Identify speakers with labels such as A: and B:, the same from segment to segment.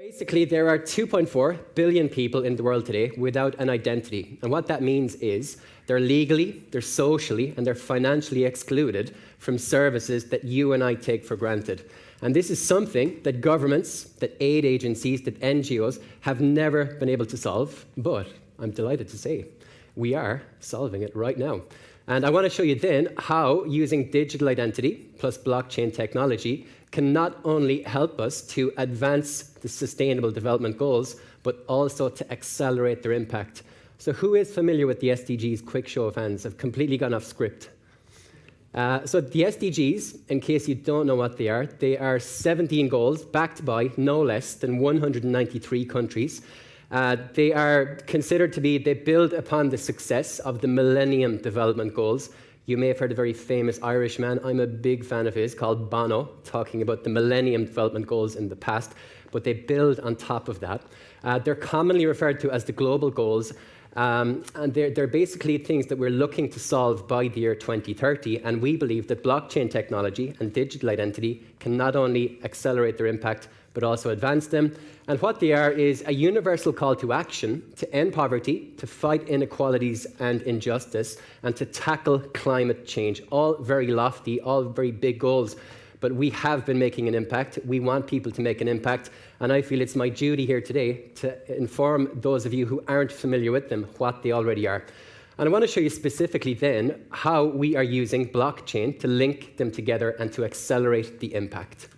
A: Basically, there are 2.4 billion people in the world today without an identity. And what that means is they're legally, they're socially, and they're financially excluded from services that you and I take for granted. And this is something that governments, that aid agencies, that NGOs have never been able to solve. But I'm delighted to say we are solving it right now. And I want to show you then how using digital identity plus blockchain technology can not only help us to advance the Sustainable Development Goals, but also to accelerate their impact. So who is familiar with the SDGs? Quick show of hands. I've completely gone off script. So the SDGs, in case you don't know what they are 17 goals backed by no less than 193 countries. They are considered to be, they build upon the success of the Millennium Development Goals. You may have heard a very famous Irish man, I'm a big fan of his, called Bono, talking about the Millennium Development Goals in the past, but they build on top of that. They're commonly referred to as the global goals, and they're basically things that we're looking to solve by the year 2030, and we believe that blockchain technology and digital identity can not only accelerate their impact, but also advance them. And what they are is a universal call to action to end poverty, to fight inequalities and injustice, and to tackle climate change. All very lofty, all very big goals, but we have been making an impact. We want people to make an impact, and I feel it's my duty here today to inform those of you who aren't familiar with them what they already are. And I want to show you specifically then how we are using blockchain to link them together and to accelerate the impact.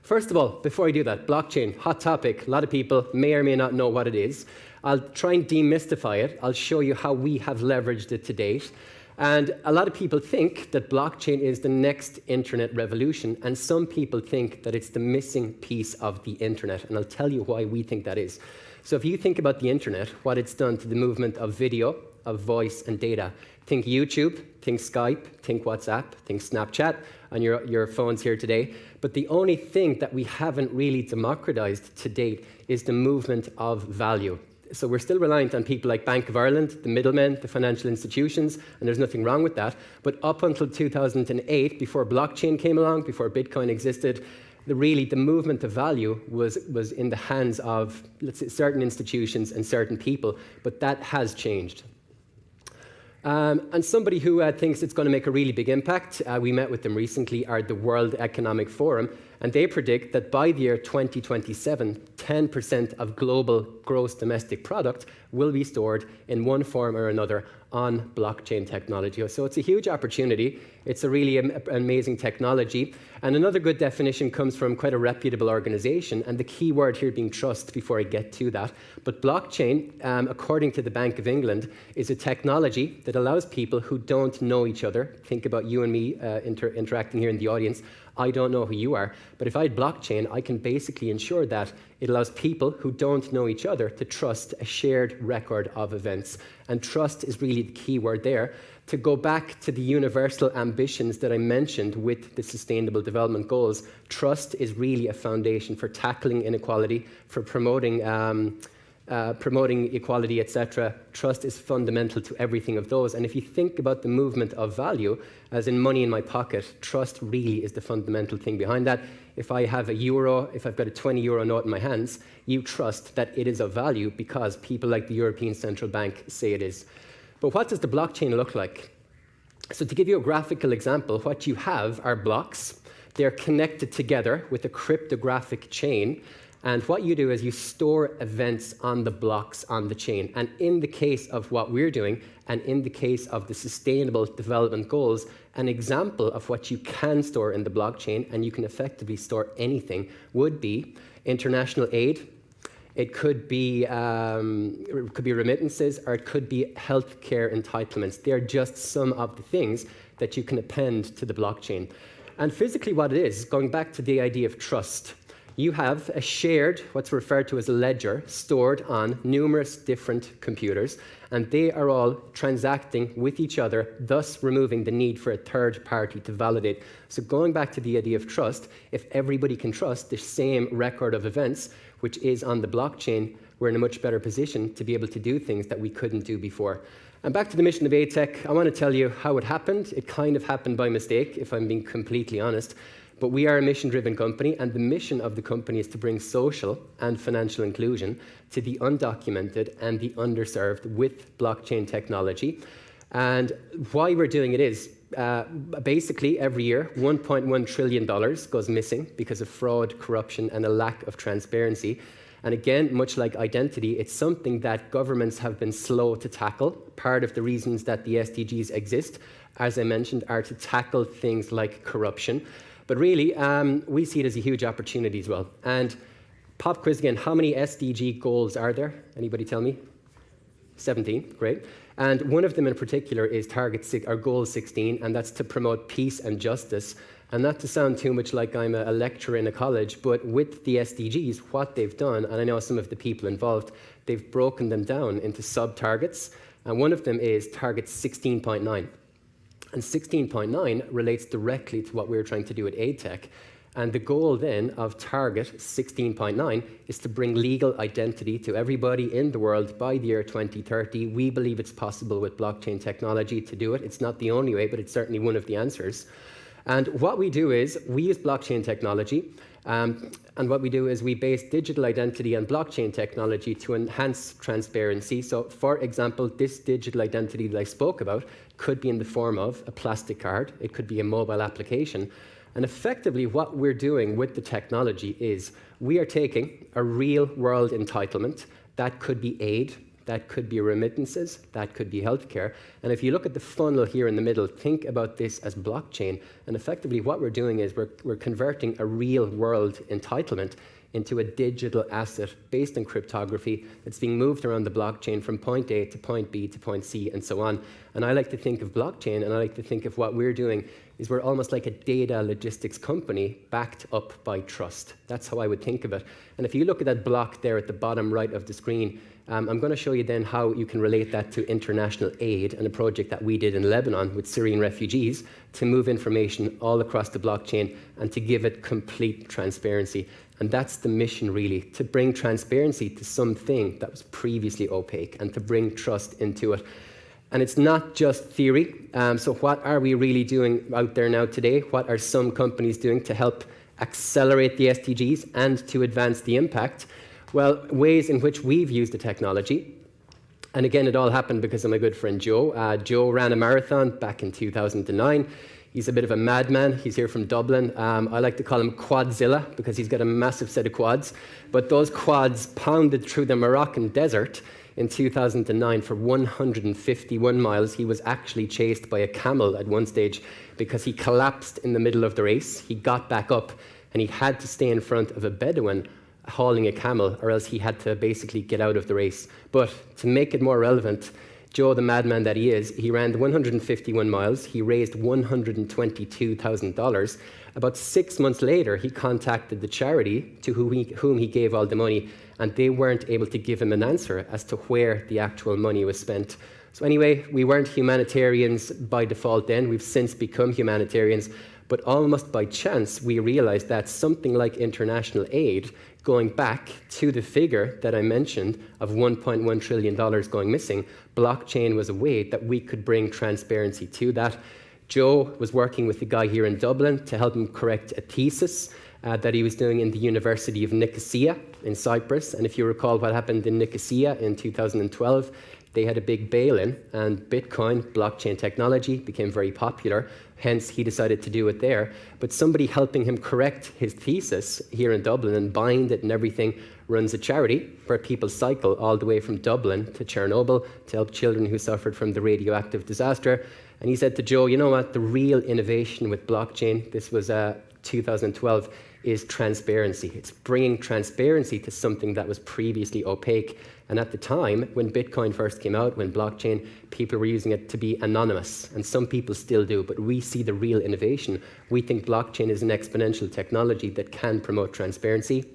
A: First of all, before I do that, blockchain, hot topic. A lot of people may or may not know what it is. I'll try and demystify it. I'll show you how we have leveraged it to date. And a lot of people think that blockchain is the next internet revolution, and some people think that it's the missing piece of the internet, and I'll tell you why we think that is. So if you think about the internet, what it's done to the movement of video, of voice and data, think YouTube, think Skype, think WhatsApp, think Snapchat on your phones here today. But the only thing that we haven't really democratized to date is the movement of value. So we're still reliant on people like Bank of Ireland, the middlemen, the financial institutions, and there's nothing wrong with that. But up until 2008, before blockchain came along, before Bitcoin existed, the movement of value was in the hands of, let's say, certain institutions and certain people, but that has changed. And somebody who thinks it's going to make a really big impact, we met with them recently, are the World Economic Forum, and they predict that by the year 2027, 10% of global gross domestic product will be stored in one form or another on blockchain technology. So it's a huge opportunity. It's a really amazing technology. And another good definition comes from quite a reputable organization, and the key word here being trust before I get to that. But blockchain, according to the Bank of England, is a technology that allows people who don't know each other, think about you and me interacting here in the audience, I don't know who you are, but if I had blockchain, I can basically ensure that it allows people who don't know each other to trust a shared record of events. And trust is really the key word there. To go back to the universal ambitions that I mentioned with the Sustainable Development Goals, trust is really a foundation for tackling inequality, for promoting equality, etc. Trust is fundamental to everything of those. And if you think about the movement of value, as in money in my pocket, trust really is the fundamental thing behind that. If I have a euro, if I've got a 20 euro note in my hands, you trust that it is of value because people like the European Central Bank say it is. But what does the blockchain look like? So to give you a graphical example, what you have are blocks. They're connected together with a cryptographic chain. And what you do is you store events on the blocks on the chain. And in the case of what we're doing, and in the case of the Sustainable Development Goals, an example of what you can store in the blockchain, and you can effectively store anything, would be international aid. It could be remittances, or it could be healthcare entitlements. They're just some of the things that you can append to the blockchain. And physically what it is, going back to the idea of trust, you have a shared, what's referred to as a ledger, stored on numerous different computers, and they are all transacting with each other, thus removing the need for a third party to validate. So going back to the idea of trust, if everybody can trust the same record of events, which is on the blockchain, we're in a much better position to be able to do things that we couldn't do before. And back to the mission of ATech, I want to tell you how it happened. It kind of happened by mistake, if I'm being completely honest. But we are a mission-driven company, and the mission of the company is to bring social and financial inclusion to the undocumented and the underserved with blockchain technology. And why we're doing it is, basically every year, $1.1 trillion goes missing because of fraud, corruption, and a lack of transparency. And again, much like identity, it's something that governments have been slow to tackle. Part of the reasons that the SDGs exist, as I mentioned, are to tackle things like corruption. But really, we see it as a huge opportunity as well. And pop quiz again, how many SDG goals are there? Anybody tell me? 17, great. And one of them in particular is goal 16, and that's to promote peace and justice. And not to sound too much like I'm a lecturer in a college, but with the SDGs, what they've done, and I know some of the people involved, they've broken them down into sub-targets. And one of them is target 16.9. And 16.9 relates directly to what we're trying to do at AidTech. And the goal then of target 16.9 is to bring legal identity to everybody in the world by the year 2030. We believe it's possible with blockchain technology to do it. It's not the only way, but it's certainly one of the answers. And what we do is we use blockchain technology. And what we do is we base digital identity on blockchain technology to enhance transparency. So, for example, this digital identity that I spoke about could be in the form of a plastic card. It could be a mobile application. And effectively, what we're doing with the technology is we are taking a real-world entitlement. That could be aid, that could be remittances, that could be healthcare. And if you look at the funnel here in the middle, think about this as blockchain. And effectively, what we're doing is we're converting a real-world entitlement into a digital asset based on cryptography that's being moved around the blockchain from point A to point B to point C and so on. And I like to think of blockchain, and I like to think of what we're doing is we're almost like a data logistics company backed up by trust. That's how I would think of it. And if you look at that block there at the bottom right of the screen, I'm going to show you then how you can relate that to international aid and a project that we did in Lebanon with Syrian refugees to move information all across the blockchain and to give it complete transparency. And that's the mission, really, to bring transparency to something that was previously opaque and to bring trust into it. And it's not just theory. So what are we really doing out there now today? What are some companies doing to help accelerate the SDGs and to advance the impact? Well, ways in which we've used the technology. And again, it all happened because of my good friend Joe. Joe ran a marathon back in 2009. He's a bit of a madman. He's here from Dublin. I like to call him Quadzilla because he's got a massive set of quads. But those quads pounded through the Moroccan desert in 2009 for 151 miles. He was actually chased by a camel at one stage because he collapsed in the middle of the race. He got back up and he had to stay in front of a Bedouin hauling a camel, or else he had to basically get out of the race. But to make it more relevant, Joe, the madman that he is, he ran 151 miles. He raised $122,000. About 6 months later, he contacted the charity to whom he gave all the money, and they weren't able to give him an answer as to where the actual money was spent. So anyway, we weren't humanitarians by default then. We've since become humanitarians. But almost by chance, we realized that something like international aid, going back to the figure that I mentioned of $1.1 trillion going missing, blockchain was a way that we could bring transparency to that. Joe was working with a guy here in Dublin to help him correct a thesis that he was doing in the University of Nicosia in Cyprus. And if you recall what happened in Nicosia in 2012, they had a big bail-in, and Bitcoin, blockchain technology, became very popular. Hence, he decided to do it there. But somebody helping him correct his thesis here in Dublin and bind it and everything runs a charity where people cycle all the way from Dublin to Chernobyl to help children who suffered from the radioactive disaster. And he said to Joe, you know what, the real innovation with blockchain, this was 2012, is transparency. It's bringing transparency to something that was previously opaque. And at the time, when Bitcoin first came out, when blockchain, people were using it to be anonymous. And some people still do, but we see the real innovation. We think blockchain is an exponential technology that can promote transparency.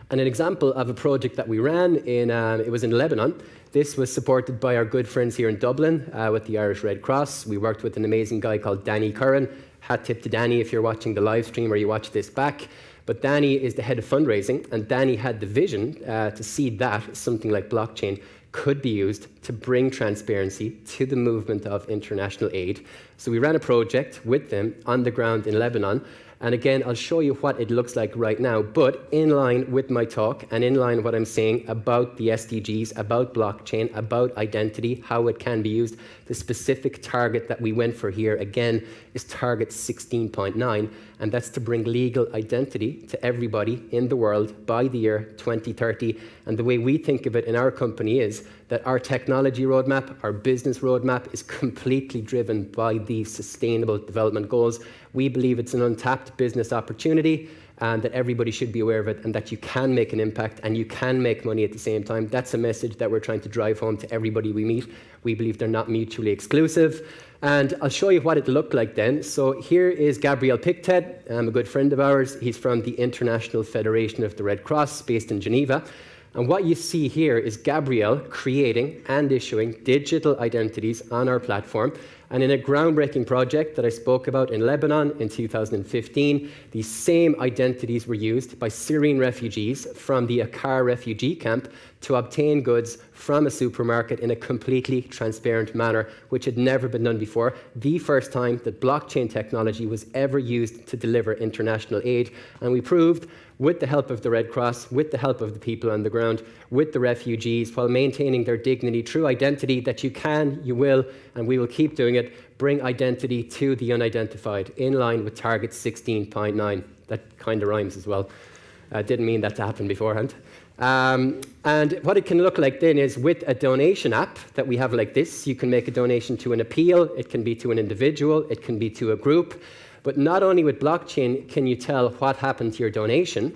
A: And an example of a project that we ran, it was in Lebanon. This was supported by our good friends here in Dublin with the Irish Red Cross. We worked with an amazing guy called Danny Curran. Hat tip to Danny if you're watching the live stream or you watch this back. But Danny is the head of fundraising, and Danny had the vision to see that something like blockchain could be used to bring transparency to the movement of international aid. So we ran a project with them on the ground in Lebanon. And again, I'll show you what it looks like right now, but in line with my talk and in line with what I'm saying about the SDGs, about blockchain, about identity, how it can be used, the specific target that we went for here, again, is target 16.9, and that's to bring legal identity to everybody in the world by the year 2030. And the way we think of it in our company is that our technology roadmap, our business roadmap is completely driven by these sustainable development goals. We believe it's an untapped business opportunity and that everybody should be aware of it and that you can make an impact and you can make money at the same time. That's a message that we're trying to drive home to everybody we meet. We believe they're not mutually exclusive. And I'll show you what it looked like then. So here is Gabriel Pictet, a good friend of ours. He's from the International Federation of the Red Cross, based in Geneva. And what you see here is Gabriel creating and issuing digital identities on our platform. And in a groundbreaking project that I spoke about in Lebanon in 2015, these same identities were used by Syrian refugees from the Akkar refugee camp to obtain goods from a supermarket in a completely transparent manner, which had never been done before. The first time that blockchain technology was ever used to deliver international aid. And we proved, with the help of the Red Cross, with the help of the people on the ground, with the refugees, while maintaining their dignity through identity, that you can, you will, and we will keep doing it, bring identity to the unidentified, in line with target 16.9. That kind of rhymes as well. Didn't mean that to happen beforehand. And what it can look like then is with a donation app that we have like this, you can make a donation to an appeal, it can be to an individual, it can be to a group. But not only with blockchain can you tell what happened to your donation,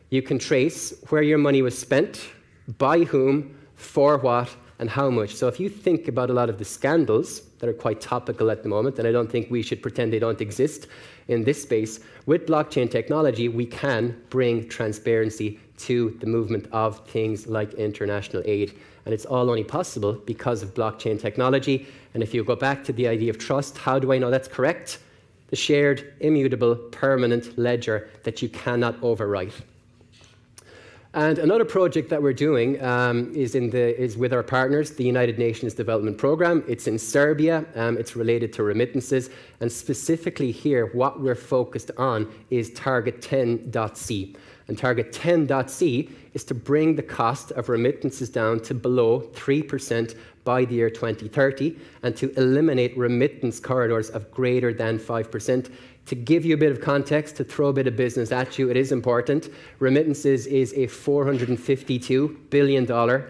A: you can trace where your money was spent, by whom, for what, and how much. So if you think about a lot of the scandals that are quite topical at the moment, and I don't think we should pretend they don't exist in this space, with blockchain technology, we can bring transparency to the movement of things like international aid. And it's all only possible because of blockchain technology. And if you go back to the idea of trust, how do I know that's correct? The shared, immutable, permanent ledger that you cannot overwrite. And another project that we're doing is with our partners, the United Nations Development Programme. It's in Serbia. It's related to remittances. And specifically here, what we're focused on is target 10.c. And target 10.c is to bring the cost of remittances down to below 3% by the year 2030 and to eliminate remittance corridors of greater than 5%. To give you a bit of context, to throw a bit of business at you, it is important. Remittances is a $452 billion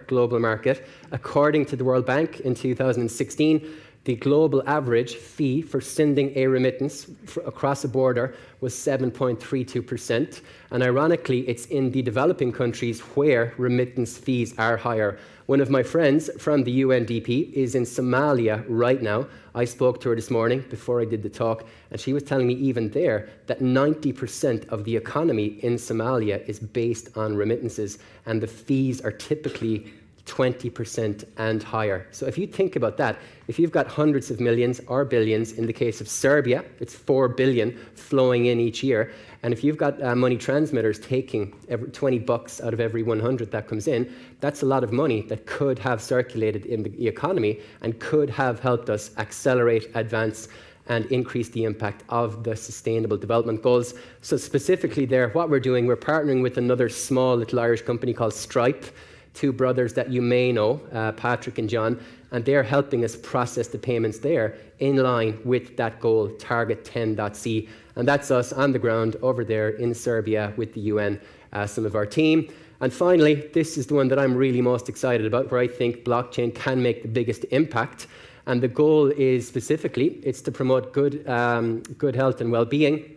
A: global market. According to the World Bank in 2016, the global average fee for sending a remittance across a border was 7.32%. And ironically, it's in the developing countries where remittance fees are higher. One of my friends from the UNDP is in Somalia right now. I spoke to her this morning before I did the talk, and she was telling me even there that 90% of the economy in Somalia is based on remittances, and the fees are typically 20% and higher. So if you think about that, if you've got hundreds of millions or billions, in the case of Serbia, it's 4 billion flowing in each year. And if you've got money transmitters taking $20 out of every 100 that comes in, that's a lot of money that could have circulated in the economy and could have helped us accelerate, advance, and increase the impact of the Sustainable Development Goals. So specifically there, what we're doing, we're partnering with another small little Irish company called Stripe, two brothers that you may know, Patrick and John, and they're helping us process the payments there in line with that goal, target 10.c. And that's us on the ground over there in Serbia with the UN, some of our team. And finally, this is the one that I'm really most excited about, where I think blockchain can make the biggest impact. And the goal is specifically, it's to promote good health and well-being.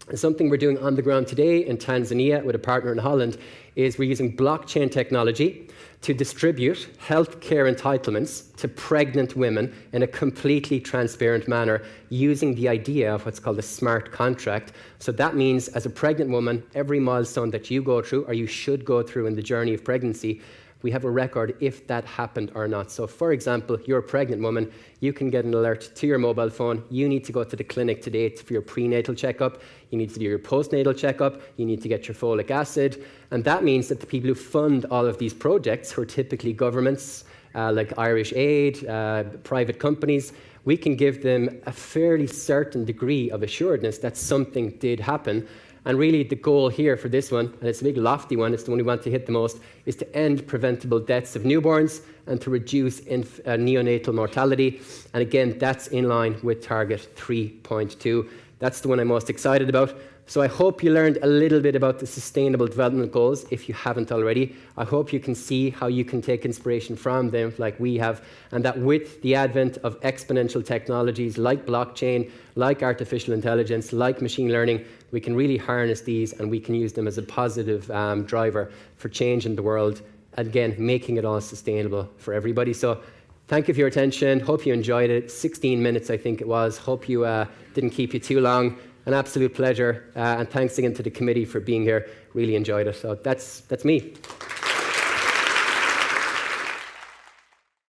A: And something we're doing on the ground today in Tanzania with a partner in Holland is we're using blockchain technology to distribute healthcare entitlements to pregnant women in a completely transparent manner using the idea of what's called a smart contract. So that means as a pregnant woman, every milestone that you go through or you should go through in the journey of pregnancy, we have a record if that happened or not. So for example, you're a pregnant woman, you can get an alert to your mobile phone, you need to go to the clinic today for your prenatal checkup, you need to do your postnatal checkup, you need to get your folic acid, and that means that the people who fund all of these projects, who are typically governments, like Irish Aid, private companies, we can give them a fairly certain degree of assuredness that something did happen. And really the goal here for this one, and it's a big lofty one, it's the one we want to hit the most, is to end preventable deaths of newborns and to reduce neonatal mortality. And again, that's in line with target 3.2. That's the one I'm most excited about. So I hope you learned a little bit about the Sustainable Development Goals, if you haven't already. I hope you can see how you can take inspiration from them like we have, and that with the advent of exponential technologies like blockchain, like artificial intelligence, like machine learning, we can really harness these and we can use them as a positive driver for change in the world, again, making it all sustainable for everybody. So thank you for your attention. Hope you enjoyed it. 16 minutes, I think it was. Hope you didn't keep you too long. An absolute pleasure, and thanks again to the committee for being here. Really enjoyed it. So that's me.